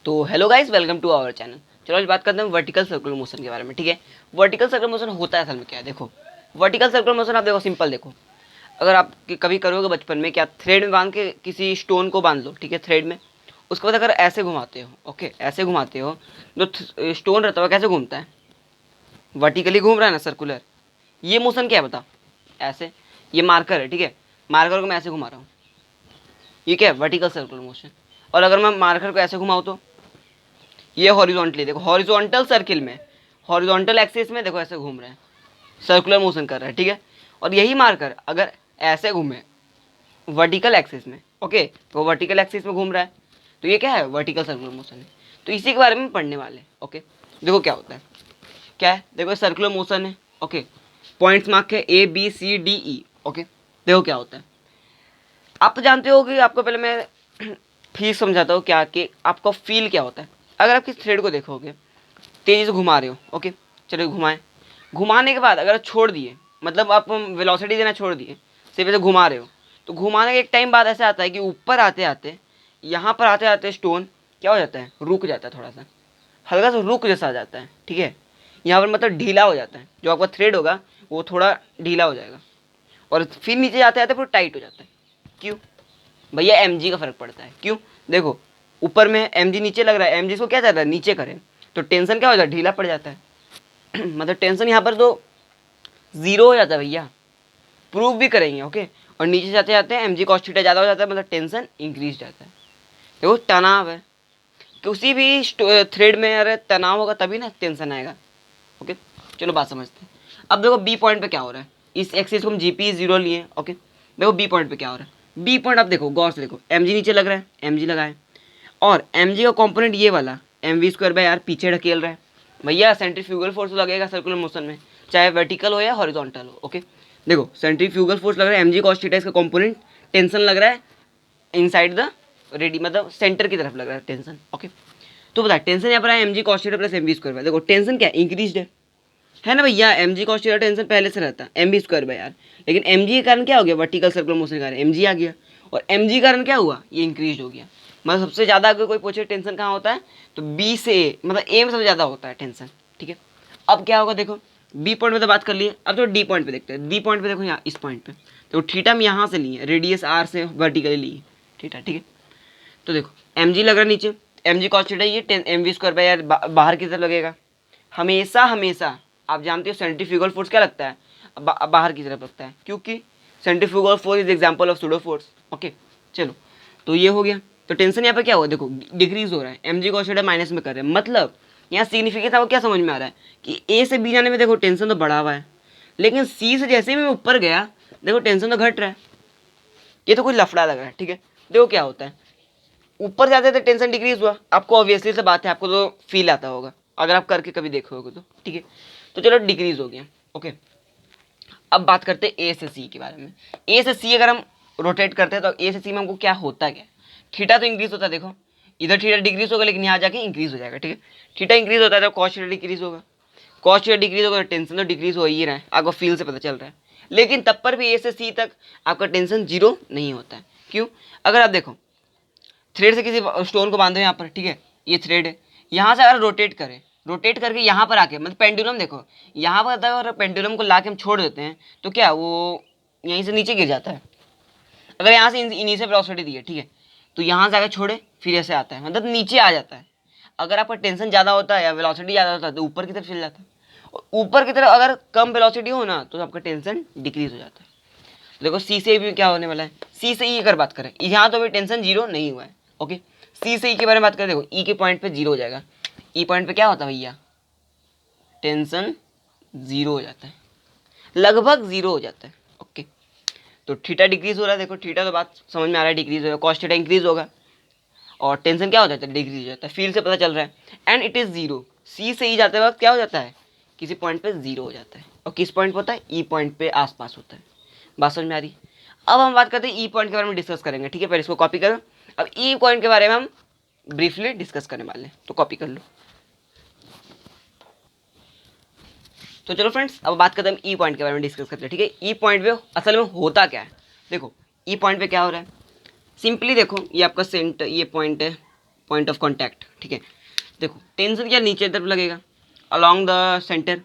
तो hello guys, welcome to our channel. चलो आज बात करते हैं वर्टिकल सर्कुलर मोशन के बारे में। ठीक है, वर्टिकल सर्कुलर मोशन होता है असल में क्या है। देखो, वर्टिकल सर्कुलर मोशन आप देखो, सिंपल देखो। अगर आप कभी करोगे बचपन में, क्या थ्रेड में बांध के किसी स्टोन को बांध लो, ठीक है, थ्रेड में। उसके बाद अगर ऐसे घुमाते हो, ओके, ऐसे घुमाते हो, जो स्टोन रहता है कैसे घूमता है, वर्टिकली घूम रहा है ना, सर्कुलर। ये मोशन क्या है बता, ऐसे। ये मार्कर है, ठीक है, मार्कर को मैं ऐसे घुमा रहा हूँ, ये क्या है, वर्टिकल सर्कुलर मोशन। और अगर मैं मार्कर को ऐसे घुमाऊँ तो ये हॉरिजॉन्टली, देखो हॉरिजॉन्टल सर्किल में, हॉरिजॉन्टल एक्सिस में देखो ऐसे घूम रहे हैं, सर्कुलर मोशन कर रहा है, ठीक है। और यही मार्कर अगर ऐसे घूमे वर्टिकल एक्सिस में, ओके, तो वर्टिकल एक्सिस में घूम रहा है, तो ये क्या है, वर्टिकल सर्कुलर मोशन है। तो इसी के बारे में पढ़ने वाले, ओके। देखो क्या होता है, क्या है, देखो सर्कुलर मोशन है, ओके। पॉइंट्स मार्क है ABCDE, ओके। देखो क्या होता है, आप तो जानते हो कि आपको पहले मैं ठीक समझाता हूँ क्या, कि आपका फील क्या होता है। अगर आप किस थ्रेड को देखोगे, तेजी से घुमा रहे हो, ओके, चलो घुमाएं। घुमाने के बाद अगर छोड़ दिए, मतलब आप वेलोसिटी देना छोड़ दिए, सिर्फ ऐसे घुमा रहे हो, तो घुमाने के एक टाइम बाद ऐसा आता है कि ऊपर आते आते, यहाँ पर आते आते स्टोन क्या हो जाता है, रुक जाता है, थोड़ा सा हल्का सा रुक जैसा आ जाता है, ठीक है। यहाँ पर मतलब ढीला हो जाता है, जो आपका थ्रेड होगा वो थोड़ा ढीला हो जाएगा, और फिर नीचे जाते आते फिर टाइट हो जाता है। क्यों भैया, mg का फर्क पड़ता है। क्यों, देखो ऊपर में mg, नीचे लग रहा है, mg को क्या चाहता है, नीचे करें, तो टेंशन क्या हो जाता है, ढीला पड़ जाता है मतलब टेंशन यहाँ पर तो जीरो हो जाता है भैया, प्रूव भी करेंगे, ओके। और नीचे जाते जाते हैं mg cos थीटा ज़्यादा हो जाता है, मतलब टेंशन इंक्रीज जाता है। देखो तनाव है, किसी भी थ्रेड में अगर तनाव होगा तभी ना टेंशन आएगा, ओके। चलो बात समझते हैं। अब देखो बी पॉइंट पे क्या हो रहा है, इस एक्सिस को हम GP 0 लिए, ओके। देखो बी पॉइंट पे क्या हो रहा है, बी पॉइंट आप देखो गौर से देखो, mg नीचे लग रहा है, mg लगा है, और mg का कंपोनेंट ये वाला mv² पीछे ढकेल रहा है। भैया सेंट्रीफ्यूगल फोर्स लगेगा सर्कुलर मोशन में, चाहे वर्टिकल हो या हॉरिजॉन्टल हो, ओके। देखो सेंट्रीफ्यूगल फोर्स लग रहा है, mg cos थीटा इसका कंपोनेंट, टेंशन लग रहा है इनसाइड द रेडी, मतलब सेंटर की तरफ लग रहा है टेंशन, ओके। तो बता, टेंशन यहाँ पर है mg cos theta plus mv²। देखो टेंशन क्या इंक्रीज है ना भैया, mg cos थीटा टेंशन पहले से रहता है mv², लेकिन mg के कारण क्या हो गया, वर्टिकल सर्कुलर मोशन के कारण mg आ गया, और mg के कारण क्या हुआ, ये इंक्रीज हो गया। मतलब सबसे ज़्यादा अगर कोई पूछे टेंशन कहाँ होता है, तो बी से ए, मतलब ए में सबसे ज़्यादा होता है टेंशन, ठीक है। अब क्या होगा, देखो बी पॉइंट पे तो बात कर लिए, अब तो डी पॉइंट पे देखते हैं। डी पॉइंट पे देखो, यहाँ इस पॉइंट पे तो थीटा हम यहाँ से लिए, रेडियस आर से वर्टिकली लिए थीटा, ठीक है। तो देखो mg लग रहा है नीचे, mg cos थीटा, ये mv² बाहर की तरफ लगेगा। हमेशा हमेशा आप जानते हो सेंट्रीफ्यूगल फोर्स क्या लगता है, बाहर की तरफ लगता है, क्योंकि centrifugal force is example of pseudo force, okay. चलो, तो ये हो गया। तो टेंशन यहाँ पर क्या हुआ, देखो डिक्रीज हो रहा है, mg cos थीटा माइनस में कर रहे हैं, मतलब यहाँ सिग्निफिकेंस आपको क्या समझ में आ रहा है कि ए से बी जाने में देखो टेंशन तो बढ़ा हुआ है, लेकिन सी से जैसे ही मैं ऊपर गया देखो टेंशन तो घट रहा है। ये तो कुछ लफड़ा लग रहा है, ठीक है। देखो क्या होता है, ऊपर जाते थे टेंशन डिक्रीज हुआ, आपको ऑब्वियसली से बात है, आपको तो फील आता होगा अगर आप करके कभी देखोगे तो, ठीक है। तो चलो डिक्रीज हो गया, ओके। अब बात करते हैं ए से सी के बारे में। ए से सी अगर हम रोटेट करते हैं तो ए से सी में हमको क्या होता क्या, थीटा तो इंक्रीज होता है, देखो इधर थीटा डिक्रीज होगा, लेकिन यहाँ जाके इंक्रीज हो जाएगा, ठीक है। थीटा इंक्रीज होता है तो कॉस थीटा डिक्रीज होगा, कॉस थीटा डिक्रीज होगा तो टेंशन तो डिक्रीज हो ही रहा है, आपको फील से पता चल रहा है। लेकिन तब पर भी ए से सी तक आपका टेंशन जीरो नहीं होता है। क्यों, अगर आप देखो थ्रेड से किसी स्टोन को बांधो यहाँ पर, ठीक है, ये थ्रेड है, यहाँ से अगर रोटेट करें, रोटेट करके यहाँ पर आके, मतलब पेंडुलम देखो यहाँ पर अगर पेंडुलम को ला के हम छोड़ देते हैं तो क्या वो यहीं से नीचे गिर जाता है। अगर यहाँ से इन्हीं से वेलोसिटी दी है, ठीक है, तो यहाँ से आगे छोड़े फिर ऐसे आता है, मतलब नीचे आ जाता है। अगर आपका टेंशन ज़्यादा होता है या वेलोसिटी ज़्यादा होता है तो ऊपर की तरफ चल जाता है, और ऊपर की तरफ अगर कम वेलोसिटी हो ना तो आपका टेंशन डिक्रीज हो जाता है। देखो सी से भी क्या होने वाला है, सी से ई अगर बात करें, यहाँ तो भी टेंशन जीरो नहीं हुआ है, ओके। सी से ई के बारे में बात करें, देखो ई के पॉइंट पे जीरो हो जाएगा, ई पॉइंट पे क्या होता है भैया, टेंशन जीरो हो जाता है, लगभग जीरो हो जाता है, ओके। तो थीटा डिक्रीज हो रहा है, देखो थीटा तो बात समझ में आ रहा है, डिक्रीज हो रहा है, कॉस थीटा इंक्रीज होगा, और टेंशन क्या हो जाता है, डिक्रीज हो जाता है, फील से पता चल रहा है, एंड इट इज़ जीरो। सी से ई जाते वक्त क्या हो जाता है, किसी पॉइंट पे जीरो हो जाता है, और किस पॉइंट पे होता है, ई पॉइंट पे आसपास होता है। बात समझ में आ रही। अब हम बात करते हैं ई पॉइंट के बारे में डिस्कस करेंगे, ठीक है, पहले इसको कॉपी करो। अब ई पॉइंट के बारे में हम ब्रीफली डिस्कस करने वाले हैं, तो कॉपी कर लो। तो चलो फ्रेंड्स, अब बात करते हैं हम ई पॉइंट के बारे में डिस्कस करते हैं, ठीक है। ई पॉइंट पे असल में होता क्या है, देखो ई पॉइंट पे क्या हो रहा है, सिंपली देखो ये आपका सेंटर, ये पॉइंट है, पॉइंट ऑफ कॉन्टैक्ट, ठीक है। देखो टेंशन क्या नीचे तरफ लगेगा अलॉन्ग द सेंटर,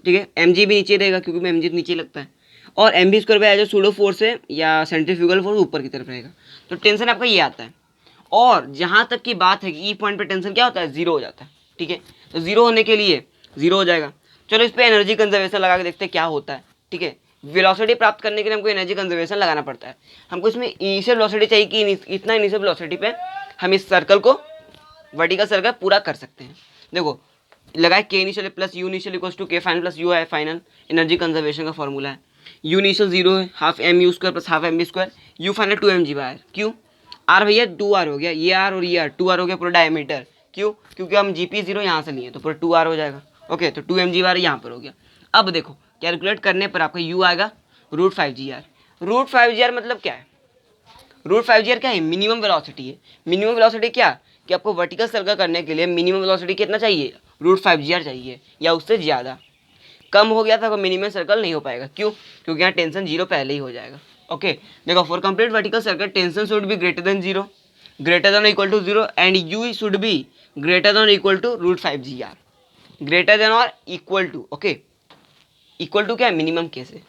ठीक है। एम जी भी नीचे रहेगा क्योंकि एम जी नीचे लगता है, और एम बी स्क्वायर बाय जो सूडो फोर्स है या सेंट्रीफ्यूगल फोर्स ऊपर की तरफ रहेगा। तो टेंशन आपका ये आता है। और जहाँ तक की बात है कि ई पॉइंट पे टेंशन क्या होता है, जीरो हो जाता है, ठीक है। तो जीरो होने के लिए जीरो हो जाएगा। चलो इस पर एनर्जी कंजर्वेशन लगा के देखते हैं क्या होता है, ठीक है। वेलोसिटी प्राप्त करने के लिए हमको एनर्जी कंजर्वेशन लगाना पड़ता है। हमको इसमें इनिशियल वेलोसिटी चाहिए कि इतना इनिशियल वेलोसिटी पे हम इस सर्कल को, वर्टिकल सर्कल पूरा कर सकते हैं। देखो लगाए K initial plus U initial equals to K final plus U है फाइनल, एनर्जी कंजर्वेशन का फॉर्मूला है। यू इनिशियल जीरो है, half M U square plus half M B square, U final 2 mg/r। क्यों आर भैया 2r हो गया, ये are और ये आर 2r हो गया पूरा डायमीटर। क्यों, क्योंकि हम जीपी जीरो यहाँ से लिए तो पूरा 2r हो जाएगा। ओके, तो 2 mg/r यहाँ पर हो गया। अब देखो कैलकुलेट करने पर आपका यू आएगा √5gr। √5gr मतलब क्या है, √5gr क्या है, मिनिमम वेलोसिटी है। मिनिमम वेलोसिटी क्या, कि आपको वर्टिकल सर्कल करने के लिए मिनिमम वेलोसिटी कितना चाहिए, √5gr चाहिए या उससे ज़्यादा। कम हो गया था तो मिनिमम सर्कल नहीं हो पाएगा। क्यों, क्योंकि यहाँ टेंशन जीरो पहले ही हो जाएगा। ओके देखो, for complete vertical circle tension should be greater than zero, greater than equal to zero, and u should be greater than equal to √5gr। Greater than और equal to, okay equal to क्या है, minimum case है।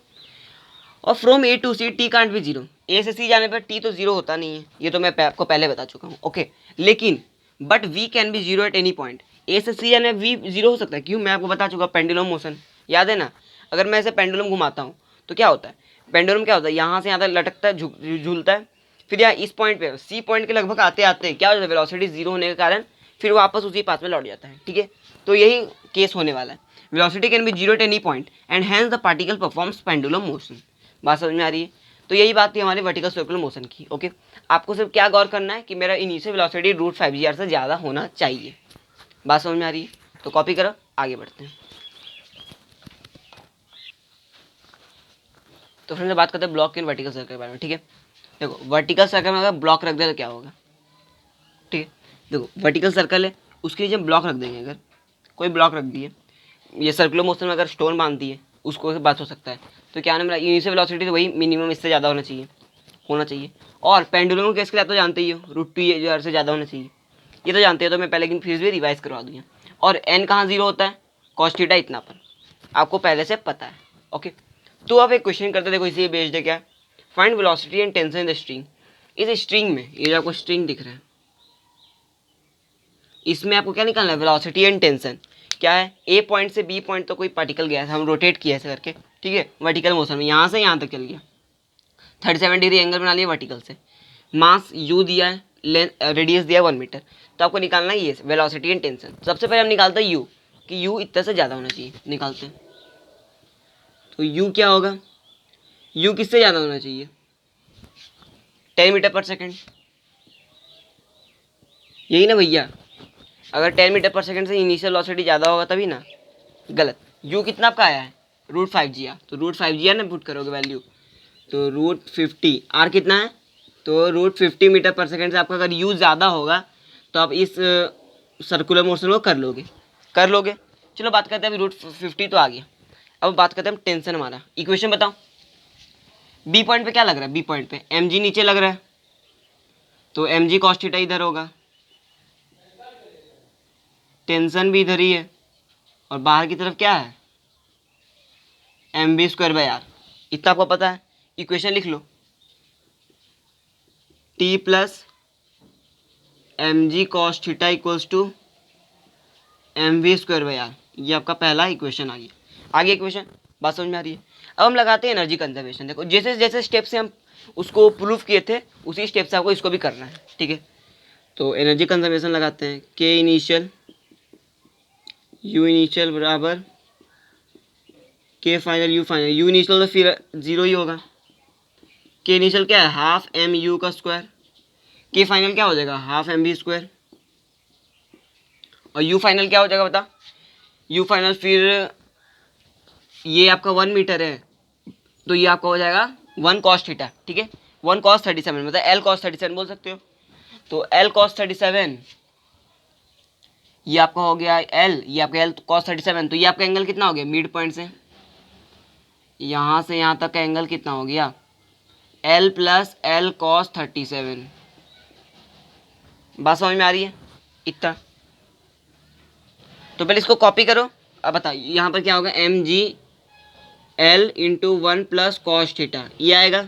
और from A to C T can't be zero, A से C जाने पर T तो zero होता नहीं है, ये तो मैं आपको पहले बता चुका हूँ। ओके लेकिन but we can be zero at any point, A से सी जाने वी जीरो हो सकता है। क्यों, मैं आपको बता चुका, पेंडुलम मोशन याद है ना। अगर मैं ऐसे पेंडुलम घुमाता हूँ तो क्या होता है, पेंडुलम क्या होता है, यहाँ से यहाँ तक लटकता है, झूलता है, फिर यहाँ इस पॉइंट पे सी पॉइंट के लगभग आते आते क्या हो जाता है, वेलोसिटी जीरो होने के कारण फिर वापस उसी पाथ में लौट जाता है, ठीक है। तो यही केस होने वाला है, velocity can be zero at any point and hence the particle performs pendulum motion. बात समझ में आ रही है। तो यही बात थी हमारी वर्टिकल सर्कुलर मोशन की। ओके, आपको सिर्फ क्या गौर करना है कि मेरा इनिशियल वेलोसिटी √5gr से ज़्यादा होना चाहिए। बात समझ में आ रही है, तो कॉपी करो, आगे बढ़ते हैं। तो फ्रेंड्स बात करते हैं ब्लॉक इन वर्टिकल सर्कल के बारे में, ठीक है। देखो वर्टिकल सर्कल में अगर ब्लॉक रख दे तो क्या होगा, ठीक है। देखो वर्टिकल सर्कल है, उसके नीचे ब्लॉक रख देंगे, अगर कोई ब्लॉक रख दिए, ये सर्कुलर मोशन में अगर स्टोन बांध दिए उसको बात हो सकता है। तो क्या नाम है, इनिशियल वेलोसिटी तो वही मिनिमम इससे ज़्यादा होना चाहिए। और पेंडुलम केस के लिए तो जानते ही हो, √2gr से ज़्यादा होना चाहिए, ये तो जानते हो, तो मैं पहले लेकिन फिर भी रिवाइज करवा दूँ। और एन कहाँ जीरो होता है, cos थीटा इतना पर, आपको पहले से पता है। ओके, तो आप एक क्वेश्चन करते, देखो इसी बेस्ड है, क्या find velocity and tension in the string. इस स्ट्रिंग में ये जो आपको स्ट्रिंग दिख रहा है, इसमें आपको क्या निकालना है, वेलोसिटी एंड टेंशन। क्या है, ए पॉइंट से बी पॉइंट तो कोई पार्टिकल गया है, हम रोटेट किया ऐसे करके, ठीक है, वर्टिकल मोशन में यहाँ से यहाँ तक चल गया, 37 डिग्री एंगल बना लिया वर्टिकल से, मास यू दिया है, रेडियस दिया है 1 मीटर। तो आपको निकालना है ये वेलोसिटी एंड टेंशन। सबसे पहले हम निकालते हैं यू, कि यू इतना से ज़्यादा होना चाहिए, निकालते हैं। तो यू क्या होगा, यू किससे ज़्यादा होना चाहिए, 10 मीटर पर सेकेंड, यही ना भैया। अगर 10 मीटर पर सेकेंड से इनिशियल वेलोसिटी ज़्यादा होगा तभी ना, गलत। यू कितना आपका आया है, √5gr, तो √5gr ना पुट करोगे वैल्यू, तो √50, आर कितना है, तो √50 मीटर पर सेकेंड से आपका अगर यू ज़्यादा होगा तो आप इस सर्कुलर मोशन को कर लोगे। चलो बात करते हैं, अभी √50 तो आ गया। अब बात करते हैं हम टेंशन, हमारा इक्वेशन बताओ। बी पॉइंट पे क्या लग रहा है, बी पॉइंट पे एम जी नीचे लग रहा है, तो एम जी cos थीटा इधर होगा, टेंशन भी इधर ही है, और बाहर की तरफ क्या है, mv²/r। इतना आपको पता है, इक्वेशन लिख लो, t plus mg cos theta equals to mv²/r। ये आपका पहला इक्वेशन आ गया। आगे इक्वेशन, बात समझ में आ रही है। अब हम लगाते हैं एनर्जी कंजर्वेशन। देखो जैसे जैसे स्टेप से हम उसको प्रूव किए थे उसी स्टेप से आपको इसको भी करना है, ठीक है। तो एनर्जी कंजर्वेशन लगाते हैं, के इनिशियल यू इनिशियल बराबर के final you final. You initial तो फिर जीरो ही होगा, के इनिशियल क्या है, हाफ एम यू का स्क्वायर, के फाइनल क्या हो जाएगा, हाफ एम बी स्क्वायर, और यू फाइनल क्या हो जाएगा बता, यू फाइनल फिर ये आपका 1 मीटर है तो ये आपका हो जाएगा 1 cos थीटा, ठीक है, 1 cos 37 मतलब L cos 37 बोल सकते हो। तो L cos 37 ये आपका हो गया L, ये आपका L cos 37, तो ये आपका एंगल कितना हो गया, मिड पॉइंट से यहाँ तक का एंगल कितना हो गया, L प्लस L cos 37। बात समझ में आ रही है। इतना। तो पहले इसको कॉपी करो। अब बताओ यहाँ पर क्या होगा, M G L into 1 + cos θ, ये आएगा।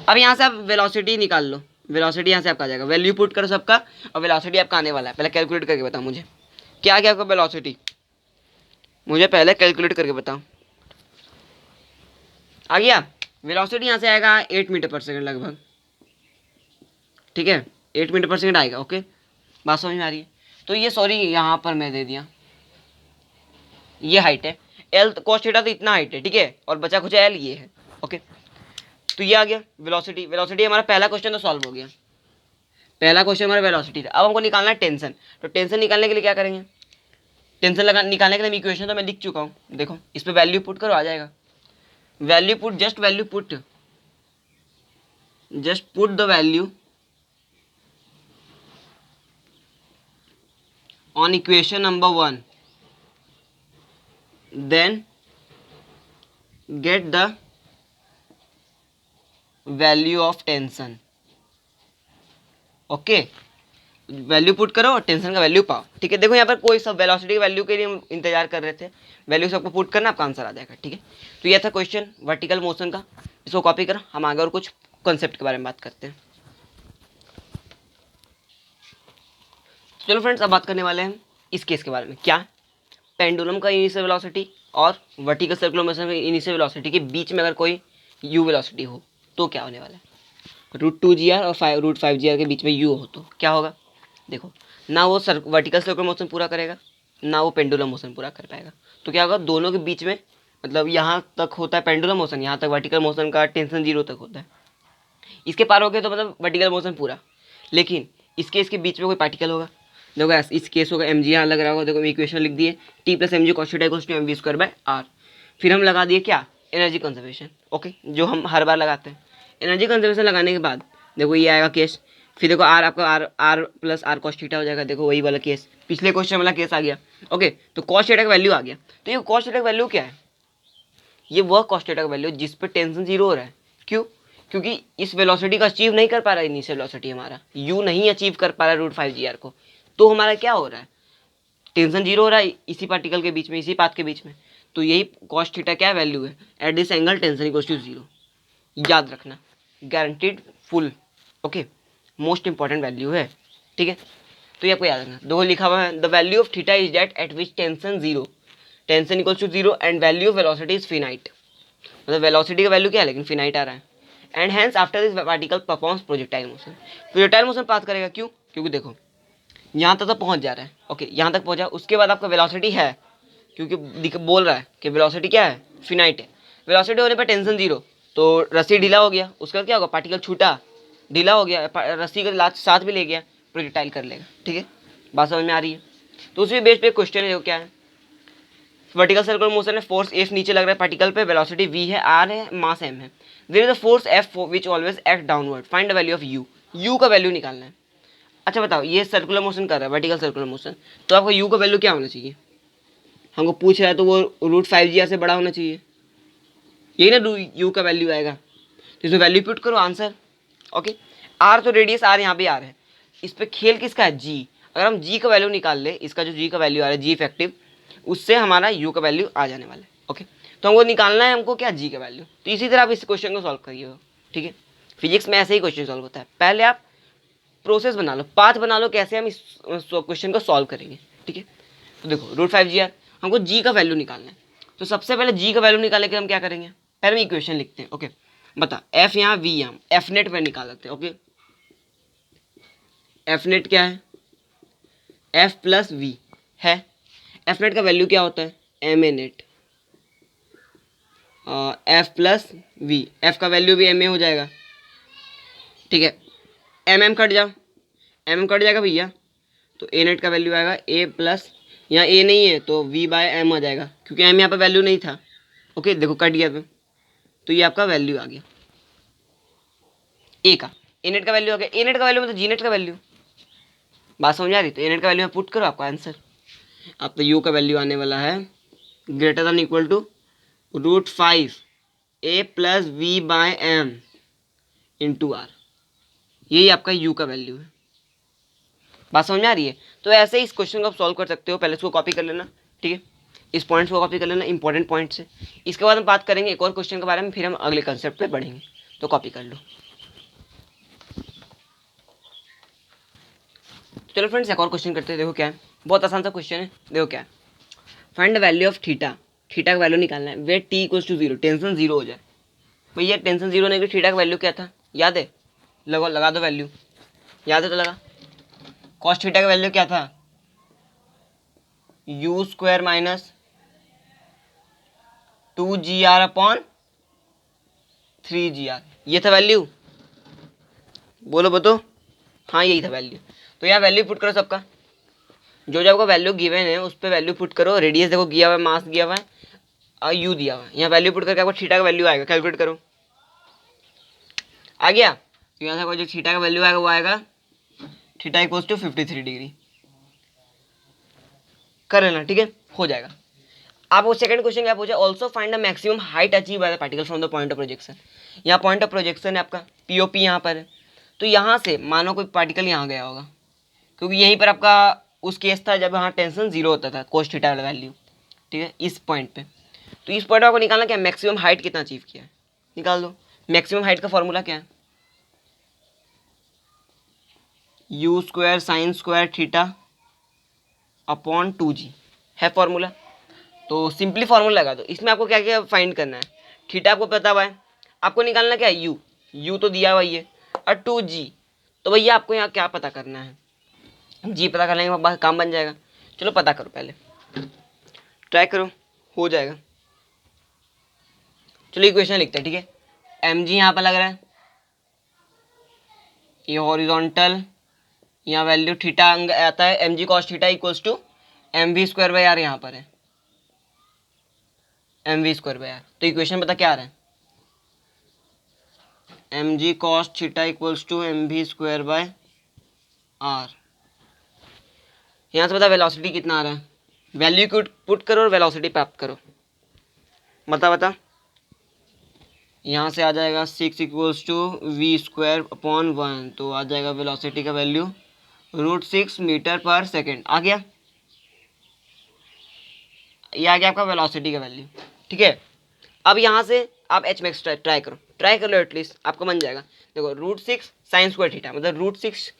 अब यहाँ से आप वेलोसिटी निकाल लो, वेलोसिटी यहाँ से आपका आ जाएगा, वैल्यू पुट करो सबका और वेलोसिटी आपका आने वाला है। पहले कैलकुलेट करके बताओ मुझे क्या क्या आपका वेलोसिटी, मुझे पहले कैलकुलेट करके बताओ। आ गया, वेलोसिटी यहाँ से आएगा 8 मीटर पर सेकंड लगभग, ठीक है 8 मीटर पर सेकंड आएगा। ओके, बात समझ में आ रही है। तो ये सॉरी यहाँ पर मैं दे दिया, ये हाइट है एल, cos θ तो इतना हाइट है, ठीक है, और बचा कुछ एल ये है। ओके, तो ये आ गया वेलोसिटी। वेलोसिटी हमारा पहला क्वेश्चन तो सॉल्व हो गया, पहला क्वेश्चन हमारा वेलोसिटी था। अब हमको निकालना है टेंशन। तो टेंशन निकालने के लिए क्या करेंगे, टेंशन लगा निकालने के लिए इक्वेशन तो मैं लिख चुका हूँ, देखो इस पर वैल्यू पुट करो, आ जाएगा। Value put, just value put, just put the value on equation number 1, then get the value of tension. Okay, value put करो और टेंशन का वैल्यू पाओ, ठीक है। देखो यहाँ पर कोई सब वेलोसिटी की वैल्यू के लिए हम इंतजार कर रहे थे, वैल्यू सबको पुट करना, आपका आंसर आ जाएगा, ठीक है। तो ये था क्वेश्चन वर्टिकल मोशन का, इसको कॉपी करो, हम आगे और कुछ कॉन्सेप्ट के बारे में बात करते हैं। चलो फ्रेंड्स, अब बात करने वाले हैं इस केस के बारे में, क्या पेंडुलम का इनिशियल वेलोसिटी और वर्टिकल सर्कुलर मोशन का इनिशियल वेलोसिटी के बीच में अगर कोई यू वेलोसिटी हो तो क्या होने वाला है। √2gr और √5gr के बीच में यू हो तो क्या होगा। देखो, ना वो वर्टिकल सर्कुलर मोशन पूरा करेगा, ना वो पेंडुलम मोशन पूरा कर पाएगा। तो क्या होगा, दोनों के बीच में, मतलब यहाँ तक होता है पेंडुलम मोशन, यहाँ तक वर्टिकल मोशन का टेंशन 0 तक होता है। इसके पार हो गए तो मतलब वर्टिकल मोशन पूरा, लेकिन इसके बीच में कोई पार्टिकल होगा। देखो इस केस होगा एम जी, यहाँ लग रहा होगा, देखो इक्वेशन लिख दिए, T plus M G cos θ = mv²/r। फिर हम लगा दिए क्या, एनर्जी कंजर्वेशन। ओके, जो हम हर बार लगाते हैं। एनर्जी कंजर्वेशन लगाने के बाद देखो ये आएगा केस, फिर देखो आर आपका आर प्लस आर cos θ हो जाएगा। देखो वही वाला केस, पिछले क्वेश्चन वाला केस आ गया। ओके, तो cos θ का वैल्यू आ गया। तो ये cos θ का वैल्यू क्या है, ये वह cos θ का वैल्यू जिस पे टेंशन 0 हो रहा है। क्यों, क्योंकि इस वेलोसिटी को अचीव नहीं कर पा रहा है, इनिशियल वेलोसिटी हमारा यू नहीं अचीव कर पा रहा है √5gr को। तो हमारा क्या हो रहा है, टेंशन 0 हो रहा है इसी पार्टिकल के बीच में, इसी पाथ के बीच में। तो यही cos θ क्या वैल्यू है, एट दिस एंगल टेंशन = 0। याद रखना, guaranteed full. Okay, most important value है, ठीक है। तो ये आपको याद रखना, दो लिखा हुआ है, the value of theta is that at which tension 0, tension = 0 and value of velocity is finite. मतलब वेलोसिटी का वैल्यू क्या है, लेकिन फिनाइट आ रहा है। And hence after this particle performs projectile motion. Projectile motion pass करेगा, क्यों, क्योंकि देखो यहाँ तक तो पहुँच जा रहा है। ओके, यहाँ तक पहुँचा, उसके बाद आपका वेलोसिटी है, क्योंकि बोल रहा है कि वेलोसिटी क्या है, फिनाइट है। वेलोसिटी होने पर टेंशन 0, तो रस्सी ढीला हो गया, उसका क्या होगा, पार्टिकल छूटा, ढीला हो गया, रस्सी का साथ भी ले गया, प्रोजेक्टाइल कर लेगा, ठीक है। बात समझ में आ रही है। तो उसी बेस पे क्वेश्चन है, जो क्या है, वर्टिकल सर्कुलर मोशन है, फोर्स F नीचे लग रहा है पार्टिकल पे, वेलोसिटी V है, R है, मास M है। There is a force F which always act downward, find the value of U। U का वैल्यू निकालना है। अच्छा बताओ, ये सर्कुलर मोशन कर रहा है, वर्टिकल सर्कुलर मोशन, तो आपको U का वैल्यू क्या होना चाहिए। हमको पूछ रहा है तो वो √5gr से बड़ा होना चाहिए, यही ना U का वैल्यू आएगा। तो इसमें वैल्यू पुट करो, आंसर। ओके, R तो रेडियस R यहाँ भी R है, इस पर खेल किसका है, G। अगर हम G का वैल्यू निकाल ले, इसका जो G का वैल्यू आ रहा है, G इफेक्टिव, उससे हमारा U का वैल्यू आ जाने वाला है। ओके, तो हमको निकालना है, हमको क्या, G का वैल्यू। तो इसी तरह आप इस क्वेश्चन को सॉल्व करिए, ठीक है। फिजिक्स में ऐसे ही क्वेश्चन सॉल्व होता है, पहले आप प्रोसेस बना लो, पाथ बना लो, कैसे हम इस क्वेश्चन को सॉल्व करेंगे, ठीक है। तो देखो √5gr, हमको G का वैल्यू निकालना है। तो सबसे पहले G का वैल्यू निकालने के लिए हम क्या करेंगे, पहले हम इक्वेशन लिखते हैं। ओके, बता F यहाँ V यहाँ, F नेट में निकाल सकते हैं। ओके, F नेट क्या है, F प्लस V है। F नेट का वैल्यू क्या होता है, M A net, F plus V, F का वैल्यू भी एम ए हो जाएगा, ठीक है। एम कट जाओ, एम कट जाएगा भैया, तो ए नेट का वैल्यू आएगा ए प्लस, यहाँ ए नहीं है तो V/m आ जाएगा, क्योंकि एम यहाँ पर वैल्यू नहीं था। ओके, देखो कट गया, तो ये आपका वैल्यू आ गया ए का। ए नेट का वैल्यू आ गया, ए नेट का वैल्यू मतलब जी नेट का वैल्यू। बात समझ आ रही, तो ए नेट का वैल्यू में पुट करो, आपका आंसर। अब तो यू का वैल्यू आने वाला है > √5a + V/m × r, यही आपका यू का वैल्यू है। बात समझ में आ रही है? तो ऐसे ही इस क्वेश्चन को आप सॉल्व कर सकते हो। पहले इसको कॉपी कर लेना, ठीक है, इस पॉइंट्स को कॉपी कर लेना इंपॉर्टेंट पॉइंट से। इसके बाद हम बात करेंगे एक और क्वेश्चन के बारे में, फिर हम अगले कंसेप्ट पे बढ़ेंगे। तो कॉपी कर लो। चलो फ्रेंड्स एक और क्वेश्चन करते हैं। देखो क्या है, बहुत आसान सा क्वेश्चन है। देखो क्या है, find the value of theta. Theta का वैल्यू निकालना है वे टी इक्वल्स टू 0, टेंशन 0 हो जाए। भैया टेंशन 0 होने के थीटा का वैल्यू क्या था, याद है? लगा दो वैल्यू, याद है तो लगा। कॉस थीटा का वैल्यू क्या था, you square minus 2GR upon 3GR, ये था वैल्यू। बोलो बतो, हाँ यही था वैल्यू। तो यहाँ वैल्यू पुट करो सबका, जो जो आपको वैल्यू गिवन है उस पर वैल्यू पुट करो। रेडियस देखो दिया हुआ है, मास दिया हुआ है और यू दिया हुआ है। यहाँ वैल्यू पुट करके आपको थीटा का वैल्यू आएगा, कैलकुलेट करो। आ गया? तो यहाँ से जो थीटा का वैल्यू आएगा वो आएगा थीटा इक्वल्स टू 53 डिग्री। कर लेना, ठीक है, हो जाएगा। आप वो सेकंड क्वेश्चन क्या पूछा, also find the maximum height achieve by the particle from the point of projection. यहाँ पॉइंट ऑफ प्रोजेक्शन है आपका, पीओपी यहाँ पर है। तो यहाँ से मानो कोई पार्टिकल यहाँ गया होगा, क्योंकि यहीं पर आपका उस केस था जब यहाँ टेंशन 0 होता था, कोस थीटा वाला वैल्यू, ठीक है, इस पॉइंट पे। तो इस पॉइंट आपको निकालना क्या, मैक्सिमम हाइट कितना अचीव किया है, निकाल दो। मैक्सिमम हाइट का फॉर्मूला क्या है, you square sine square theta upon 2G है फॉर्मूला। तो सिंपली फॉर्मूला लगा दो। इसमें आपको क्या क्या फाइंड करना है, थीटा आपको पता हुआ है, आपको निकालना क्या है यू तो दिया हुआ ही है, और 2G। तो भैया आपको यहाँ क्या पता करना है, जी पता कर लेंगे, बस काम बन जाएगा। चलो पता करो, पहले ट्राई करो, हो जाएगा। चलो इक्वेशन लिखते हैं, ठीक है। mg यहाँ पर लग रहा है, ये हॉरिजॉन्टल, यहाँ वैल्यू थीटा आता है mg cos theta equals to mv square by R, यहाँ पर है mv स्क्वायर बाई आर। तो इक्वेशन पता क्या आ रहा है, mg cos theta equals to mv square by R. यहाँ से पता वेलोसिटी कितना आ रहा है, वैल्यू को पुट करो और वेलोसिटी प्राप्त करो। बता यहाँ से आ जाएगा 6 equals to V square upon 1, तो आ जाएगा वेलोसिटी का वैल्यू √6 मीटर पर सेकेंड। आ गया, ये आ गया आपका वेलोसिटी का वैल्यू, ठीक है। अब यहाँ से आप एच मैक्स ट्राई कर लो, एटलीस्ट आपको बन जाएगा। देखो √6 साइन स्क्वायर थीटा मतलब √6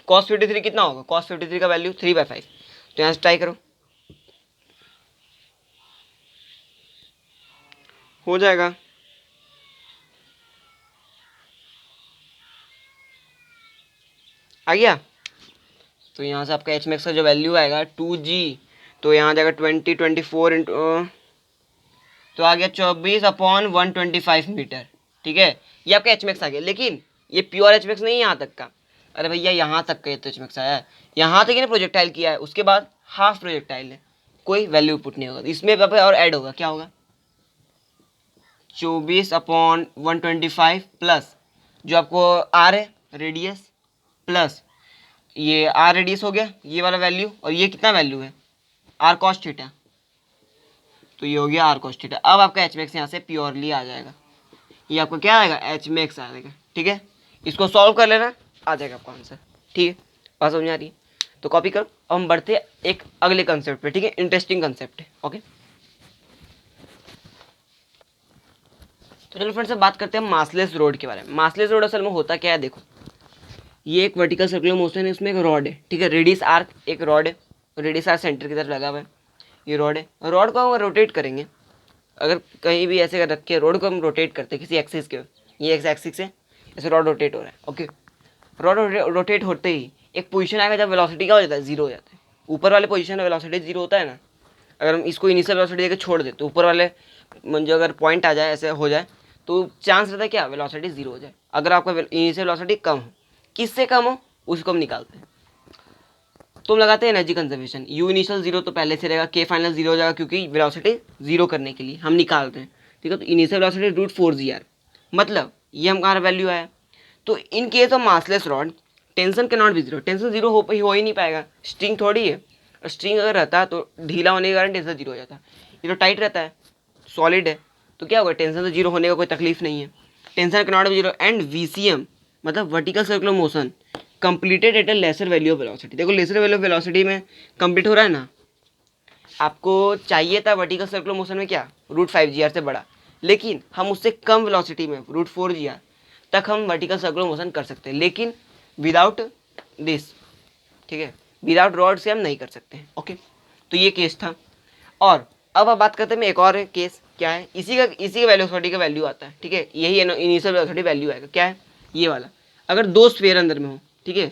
कॉस 53 कितना होगा, कॉस 53 का वैल्यू 3/5। तो यहाँ से ट्राई करो, हो जाएगा। आ गया? तो यहाँ से आपका एच मैक्स का जो वैल्यू आएगा 2G, तो यहाँ जाएगा 24 इंटू, तो आ गया 24/125 मीटर, ठीक है। ये आपका एच मैक्स आ गया, लेकिन ये प्योर एच मैक्स नहीं है यहाँ तक का। अरे भैया यहाँ तक का ये तो एच मैक्स आया है, यहाँ तक ही प्रोजेक्टाइल किया है, उसके बाद हाफ प्रोजेक्टाइल है, कोई वैल्यू पुट नहीं होगा। इसमें और ऐड होगा, क्या होगा, 24/125 प्लस जो आपको आर है रेडियस, प्लस ये आर रेडियस हो गया ये वाला वैल्यू, और ये कितना वैल्यू है, आर कॉस थीटा, तो ये हो गया आर कॉस थीटा। अब आपका एच मैक्स यहाँ से प्योरली आ जाएगा, ये आपको क्या आएगा, एच मैक्स आ जाएगा, ठीक है। इसको सॉल्व कर लेना, आ जाएगा आपका आंसर, ठीक है। बात समझ आ रही है? तो कॉपी करो। अब हम बढ़ते हैं एक अगले कंसेप्ट पे, ठीक है, इंटरेस्टिंग कंसेप्ट है, ओके। तो चलो फ्रेंड्स बात करते हैं मासलेस रोड के बारे में। मासलेस रोड असल में होता क्या है, देखो ये एक वर्टिकल सर्कुलर मोशन है, इसमें एक रॉड है, ठीक है, रेडियस आर्क एक रॉड है, रेडियस आर्क सेंटर की तरफ लगा हुआ है, ये रॉड है। रॉड को हम रोटेट करेंगे, अगर कहीं भी ऐसे रख के रोड को हम रोटेट करते हैं किसी एक्सिस के, ये एक्स एक्सिस से ऐसे रॉड रोटेट हो रहा है, ओके। रॉड रोटेट होते ही एक पोजीशन आएगा जब वेलोसिटी क्या हो जाता है, 0 हो जाता है। ऊपर वाले पोजीशन में वेलोसिटी 0 होता है ना, अगर हम इसको इनिशियल वेलोसिटी देकर छोड़ दें तो ऊपर वाले जो अगर पॉइंट आ जाए ऐसे हो जाए तो चांस रहता है क्या, वेलोसिटी 0 हो जाए। अगर आपका इनिशियल वेलोसिटी कम हो, किससे कम हो उसको हम निकालते हैं, तो हम लगाते हैं एनर्जी कंजर्वेशन। यू इनिशियल 0 तो पहले से रहेगा, के फाइनल 0 हो जाएगा, क्योंकि वेलोसिटी 0 करने के लिए हम निकालते हैं, ठीक है। तो इनिशियल वेलोसिटी √4GR, मतलब ये हमारा वैल्यू आया। तो in case of massless rod tension can not be 0, tension 0 हो ही नहीं पाएगा, स्ट्रिंग थोड़ी है। स्ट्रिंग अगर रहता तो ढीला होने के कारण टेंशन 0 हो जाता, ये तो टाइट रहता है, सॉलिड है, तो क्या होगा, टेंशन तो 0 होने का कोई तकलीफ नहीं है। Tension can not be 0 and VCM मतलब vertical circular motion completed at a lesser value of velocity. देखो लेसर वैल्यू ऑफ वेलोसिटी में कंप्लीट हो रहा है ना, आपको चाहिए था वर्टिकल सर्कुलर मोशन में क्या √5 g से बड़ा, लेकिन हम उससे कम वेलोसिटी में √4 g तक हम वर्टिकल सर्कुलर मोशन कर सकते हैं, लेकिन विदाउट दिस, ठीक है, विदाउट रॉड से हम नहीं कर सकते हैं। ओके, तो ये केस था। और अब आप बात करते हैं एक और केस, क्या है, इसी का वेलोसिटी का वैल्यू आता है, ठीक है, यही इनिशियल वेलोसिटी वैल्यू आएगा, क्या है ये वाला। अगर दो स्फीयर अंदर में हो, ठीक है,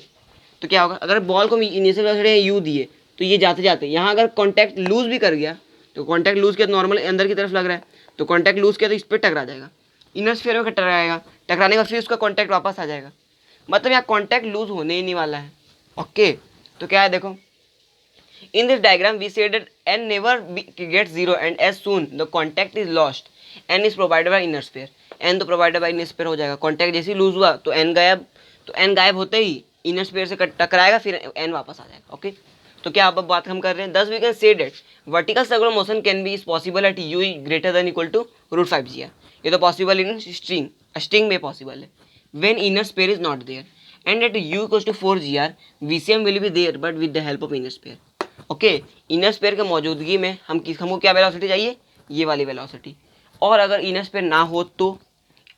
तो क्या होगा, अगर बॉल को इनिशियल वेलोसिटी यू दिए तो ये जाते जाते यहाँ अगर कॉन्टैक्ट लूज भी कर गया, तो कॉन्टैक्ट लूज किया तो नॉर्मल अंदर की तरफ लग रहा है, तो कॉन्टैक्ट लूज किया तो इस पर टकरा जाएगा, इनर स्फीयर में टकराएगा, टकराने के बाद फिर उसका कॉन्टैक्ट वापस आ जाएगा, मतलब यहाँ कॉन्टैक्ट लूज होने ही नहीं वाला है। ओके, तो क्या है देखो, in this diagram we say that n never gets zero and as soon the contact is lost n is provided by inner sphere। n तो provided by inner sphere हो जाएगा, contact जैसे ही लूज हुआ तो n गायब, तो n गायब होते ही इनर स्फीयर से टकराएगा, फिर n वापस आ जाएगा। ओके, तो क्या अब बात हम कर रहे हैं, thus we can say that vertical circular motion can be is possible at u greater than equal to √5 g। ये तो पॉसिबल इन स्ट्रिंग में पॉसिबल है, when inner sphere is not there and at u equals to 4 g VCM will be there but with the help of inner sphere। Okay, inner sphere के मौजूदगी में हमको क्या वेलोसिटी चाहिए, ये वाली वेलोसिटी, और अगर इनर स्पेयर ना हो तो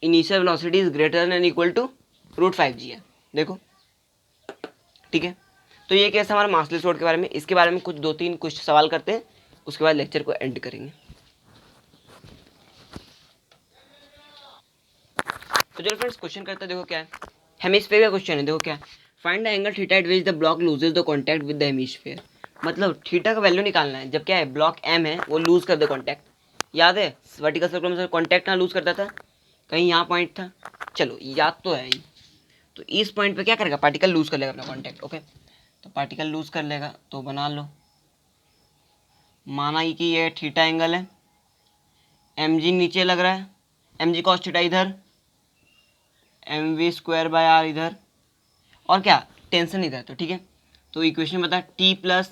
initial velocity is greater than equal to √5 g। देखो, ठीक है, तो ये कैसा हमारा मासलेस रोड के बारे में, इसके बारे में कुछ दो तीन कुछ सवाल करते हैं, उसके बाद लेक्चर को एंड करेंगे। तो चलो फ्रेंड्स क्वेश्चन करते हैं, देखो क्या है, हेमिस्फीयर का क्वेश्चन है, देखो क्या, find the angle theta eight which the block loses the contact with the hemisphere. मतलब थीटा का वैल्यू निकालना है जब क्या है ब्लॉक एम है वो लूज कर दे कॉन्टैक्ट, याद है वर्टिकल सर्कुलर में कॉन्टैक्ट ना लूज करता था, कहीं यहाँ पॉइंट था, चलो याद तो है ही, तो इस पॉइंट पे क्या करेगा, पार्टिकल लूज कर लेगा अपना कॉन्टैक्ट। ओके, तो पार्टिकल लूज कर लेगा, तो बना लो, माना कि ये थीटा एंगल है, एम जी नीचे लग रहा है, एम जी कॉस थीटा इधर, mv²/r इधर, और क्या टेंशन इधर, तो ठीक है, तो इक्वेशन बता t plus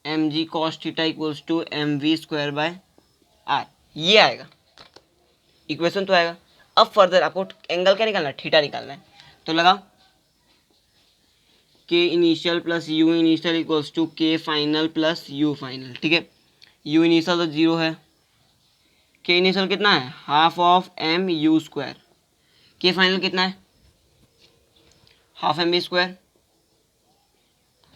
M G cos theta equals to mv²/r, ये आएगा इक्वेशन तो आएगा। अब फर्दर आपको एंगल क्या निकालना है, थीटा निकालना है, तो लगाओ K initial plus U initial equals to K final plus U final, ठीक है, यू इनिशियल तो 0 है, के इनिशियल कितना है half of M U square, K final कितना है half M B square,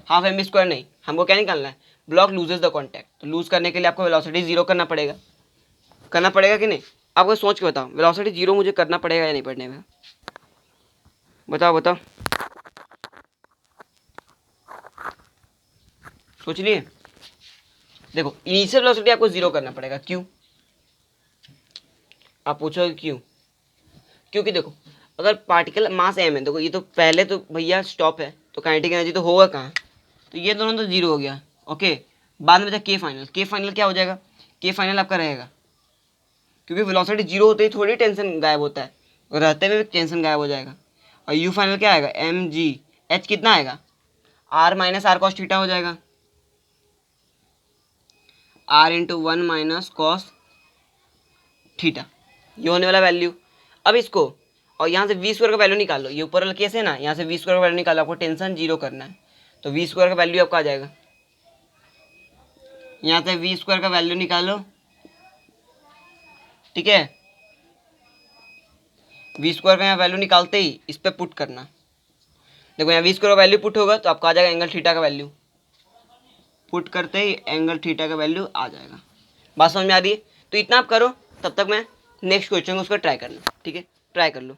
half M B square नहीं, हमको क्या निकालना है, ब्लॉक लूजेस द कॉन्टैक्ट, तो लूज करने के लिए आपको वेलोसिटी 0 करना पड़ेगा कि नहीं, आपको सोच के बताओ वेलोसिटी 0 मुझे करना पड़ेगा या नहीं पड़ने में, बताओ बताओ, सोच लिए। देखो इनिशियल वेलोसिटी आपको 0 करना पड़ेगा, क्यों, आप पूछोगे क्यों, क्योंकि देखो अगर पार्टिकल मास एम है, देखो ये तो पहले तो भैया स्टॉप है, तो काइनेटिक एनर्जी तो होगा कहाँ, तो ये दोनों तो 0 हो गया। ओके, बाद में बचा के फाइनल, के फाइनल क्या हो जाएगा, के फाइनल आपका रहेगा, क्योंकि वेलोसिटी 0 होते ही थोड़ी टेंशन गायब होता है, और रहते हुए टेंशन गायब हो जाएगा, और यू फाइनल क्या आएगा एम जी, एच कितना आएगा r - r cos थीटा हो जाएगा, r × 1 - cos थीटा, ये होने वाला वैल्यू। अब इसको और यहाँ से v² का वैल्यू निकाल लो, ये ऊपर वाला केस है ना, यहाँ से v² का वैल्यू निकालो, आपको टेंशन 0 करना है, तो v² का वैल्यू आपका आ जाएगा, यहाँ से v² का वैल्यू निकालो, ठीक है, v² का यहाँ वैल्यू निकालते ही इस पर पुट करना, देखो यहाँ v² का वैल्यू पुट होगा तो आपका आ जाएगा एंगल थीटा का वैल्यू, पुट करते ही एंगल थीटा का वैल्यू आ जाएगा। बात समझ में आ रही है, तो इतना आप करो, तब तक मैं नेक्स्ट क्वेश्चन उसका ट्राई करना, ठीक है, ट्राई कर लो,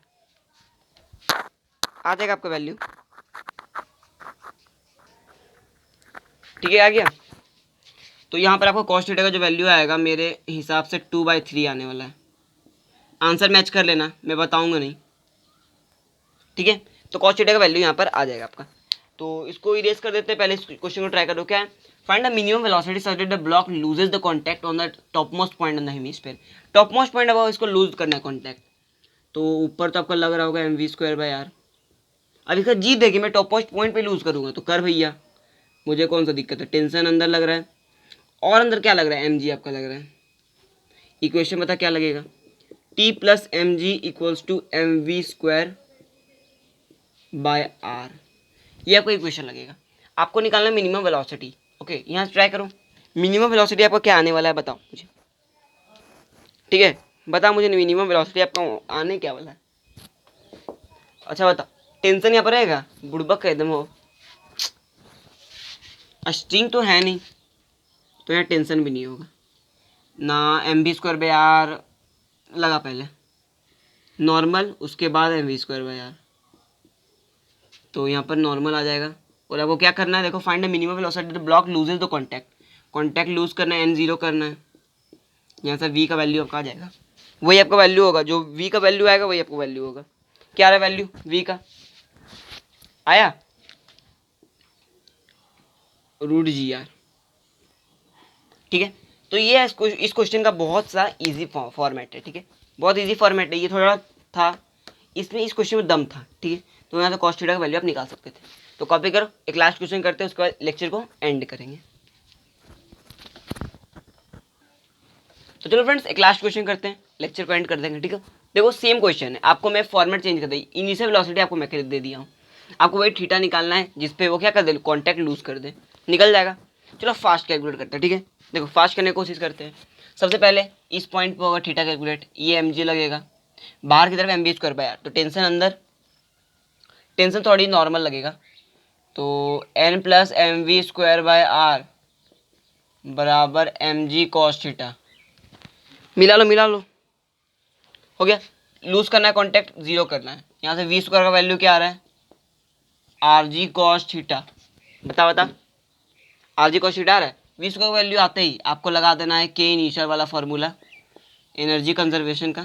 आ जाएगा आपका वैल्यू, ठीक है, आ गया। तो यहाँ पर आपको कॉस थीटा का जो वैल्यू आएगा मेरे हिसाब से 2/3 आने वाला है, आंसर मैच कर लेना, मैं बताऊंगा नहीं, ठीक है, तो कॉस थीटा का वैल्यू यहाँ पर आ जाएगा आपका। तो इसको इरेज कर देते हैं, पहले इस क्वेश्चन को ट्राई करो, क्या है, find the minimum velocity such that the block loses the contact on the top most point on the hemisphere. Top most point अब इसको लूज करना है कॉन्टैक्ट, तो ऊपर तो आपका लग रहा होगा mv²/r, अब इसका जीत देखिए मैं टॉप मोस्ट पॉइंट पे लूज करूँगा तो कर भैया, मुझे कौन सा दिक्कत है, टेंशन अंदर लग रहा है, और अंदर क्या लग रहा है mg आपका लग रहा है, इक्वेशन बता क्या लगेगा, t plus mg equals to mv² by R, ये आपको इक्वेशन लगेगा। आपको निकालना मिनिमम वेलोसिटी। ओके, यहाँ से ट्राई करो, मिनिमम वेलोसिटी आपका क्या आने वाला है बताओ मुझे। ठीक है, बता मुझे मिनिमम वेलोसिटी आपका आने क्या वाला है। अच्छा बता, टेंशन यहाँ पर रहेगा, बुड़बक एकदम हो, स्ट्रिंग तो है नहीं तो यहाँ टेंशन भी नहीं होगा ना। mv²/r लगा पहले नॉर्मल, उसके बाद mv²/r, तो यहाँ पर नॉर्मल आ जाएगा। और आपको क्या करना है, देखो find the minimum velocity the block loses the contact lose करना है, n0 करना है। यहाँ से v का वैल्यू आपका आ जाएगा, वही आपका वैल्यू होगा, जो v का वैल्यू आएगा वही आपका वैल्यू होगा। क्या रहा वैल्यू v का, आया √gr। ठीक है, तो ये इस क्वेश्चन का बहुत सा इजी फॉर्मेट है। ठीक है, बहुत इजी फॉर्मेट है, ये थोड़ा था, इसमें इस क्वेश्चन में दम था। ठीक है, तो यहाँ से कॉस थीटा का वैल्यू आप निकाल सकते थे। तो कॉपी करो, एक लास्ट क्वेश्चन करते हैं, उसके बाद लेक्चर को एंड करेंगे। तो चलो फ्रेंड्स, एक लास्ट क्वेश्चन करते हैं, लेक्चर को एंड कर देंगे। ठीक है, देखो सेम क्वेश्चन है, आपको मैं फॉर्मेट चेंज कर दी, इनिशियल वेलोसिटी आपको मैं दे दिया हूँ, आपको वही थीटा निकालना है जिसपे वो क्या कर दे, कॉन्टैक्ट लूज कर दे, निकल जाएगा। चलो फास्ट कैलकुलेट करते हैं। ठीक है, देखो फास्ट करने की कोशिश करते हैं। सबसे पहले इस पॉइंट पर होगा थीटा कैलकुलेट, ये mg लगेगा, बाहर की तरफ mv²/r, तो टेंशन अंदर, टेंशन थोड़ी नॉर्मल लगेगा, तो n + mv²/r बराबर mg cos थीटा। मिला लो, हो गया। लूज करना है कॉन्टैक्ट, 0 करना है। यहाँ से v² का वैल्यू क्या आ रहा है, rg cos थीटा। बता rg cos थीटा आ रहा है, v² का वैल्यू आते ही आपको लगा देना है k इनिशियल वाला फार्मूला एनर्जी कंजर्वेशन का।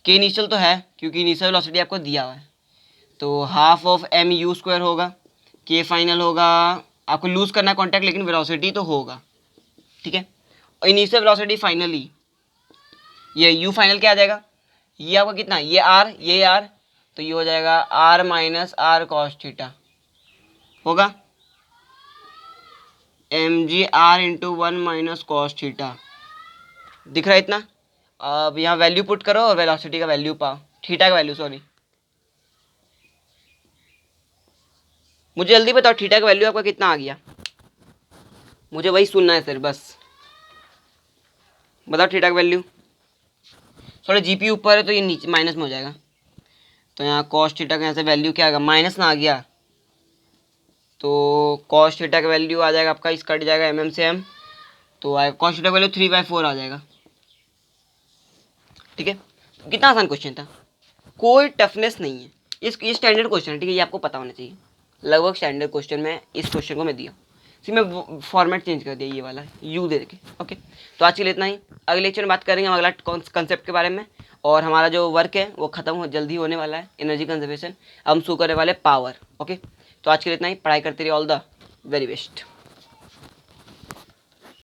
k इनिशियल तो है क्योंकि इनिशियल वेलोसिटी आपको दिया हुआ है, तो हाफ ऑफ mu² होगा, k फाइनल होगा। आपको लूज करना है कॉन्टैक्ट लेकिन वेलोसिटी तो होगा। ठीक है, और इनिशियल वेलोसिटी फाइनली ये u फाइनल क्या आ जाएगा, ये आपका कितना, ये r, तो ये हो जाएगा r - r cos थीटा होगा, mgr × 1 - cos थीटा। दिख रहा है इतना। अब यहाँ वैल्यू पुट करो और वेलोसिटी का वैल्यू पाओ, थीटा का वैल्यू, सॉरी मुझे जल्दी बताओ थीटा का वैल्यू आपका कितना आ गया, मुझे वही सुनना है सर, बस बताओ थीटा का वैल्यू। सॉरी जीपी ऊपर है तो ये नीचे माइनस में हो जाएगा, तो यहाँ कॉस थीटा का यहाँ से वैल्यू क्या आएगा, माइनस ना आ गया, तो कॉस थीटा का वैल्यू आ जाएगा आपका, इस कट जाएगा mm से m, तो आएगा कॉस थीटा का वैल्यू 3/4 आ जाएगा। ठीक है, कितना आसान क्वेश्चन था, कोई टफनेस नहीं है, इस स्टैंडर्ड क्वेश्चन है। ठीक है, ये आपको पता होना चाहिए, लगभग स्टैंडर्ड क्वेश्चन में इस क्वेश्चन को मैं दिया, फिर मैं फॉर्मेट चेंज कर दिया, ये वाला यू दे के। ओके, तो आज के लिए इतना ही, अगले लेक्चर में बात करेंगे हम अगला कंसेप्ट के बारे में, और हमारा जो वर्क है वो खत्म हो जल्दी होने वाला है, एनर्जी कंजर्वेशन, हम शो करने वाले पावर। ओके, तो आज के लिए इतना ही, पढ़ाई करते रहिए, ऑल द वेरी बेस्ट।